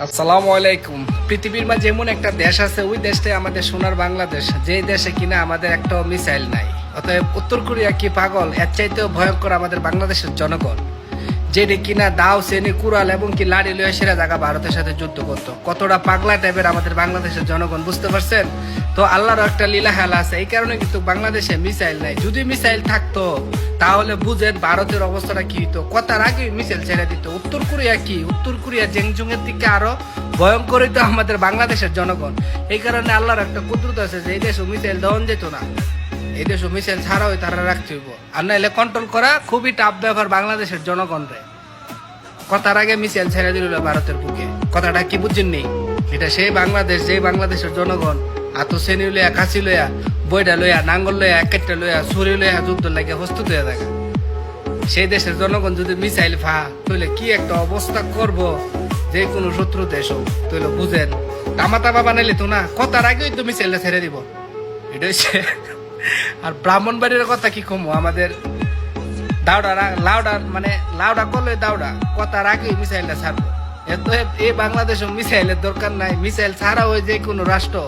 আসসালামু আলাইকুম। পৃথিবীর মাঝে এমন একটা দেশ আছে, ওই দেশটাই আমাদের সোনার বাংলাদেশ, যে দেশে কিনা আমাদের একটা মিসাইল নাই। অতএব উত্তর কোরিয়া কি পাগল? এর চাইতেও ভয়ঙ্কর আমাদের বাংলাদেশের জনগণ, যেটি কিনা দাও শ্রেণী কুড়াল এবং কি লাড়ি লয়ে সেরা জায়গা ভারতের সাথে যুদ্ধ করতো। কতটা পাগলা টাইপের আমাদের বাংলাদেশের জনগণ, বুঝতে পারছেন তো? আল্লাহর একটা লীলা খেলা আছে, এই কারণে কিন্তু বাংলাদেশে মিসাইল নাই। যদি মিসাইল থাকতো তাহলে বুঝেন ভারতের অবস্থাটা কি হতো। কথার আগে মিসাইল ছেড়ে দিত। উত্তর কোরিয়া কি? উত্তর কোরিয়া জেংজুং এর দিকে আরো ভয়ঙ্কর হইতো আমাদের বাংলাদেশের জনগণ। এই কারণে আল্লাহর একটা কুদরত আছে যে এই দেশে মিসাইল দেওয়া যেত না, এই দেশে মিসাইল ছাড়াও তারা রাখতে হইব। আর নাহলে কন্ট্রোল করা খুবই টাফ ব্যাপার বাংলাদেশের জনগণরে। কথার আগে মিসাইল ছেড়ে দিল ভারতের বুকে। কথাটা কি বুঝছেন নেই? এটা সেই বাংলাদেশ, যে বাংলাদেশের জনগণ আত শ্রেণী লইয়া, কাশি লইয়া, বইটা লইয়া, নাঙ্গল লইয়া, একেটটা লইয়া, ছুরি লইয়া যুদ্ধ লাগে প্রস্তুত হয়ে থাকে। সেই দেশের জনগণ যদি মিসাইল ফা তাহলে কি একটা অবস্থা করব, যে কোনো শত্রু দেশ হোক, তাহলে বুঝেন তামা তামা বানাইলে তো না, কথার আগেই তো মিসাইলটা ছেড়ে দিব। এটা হচ্ছে। আর ব্রাহ্মণবাড়ির কথা কি কমো, আমাদের লাউডা করলে দাউডা, কথার আগেই মিসাইলটা ছাড়বো। এত এই বাংলাদেশে মিসাইলের দরকার নাই, মিসাইল ছাড়া ওই যে কোনো রাষ্ট্র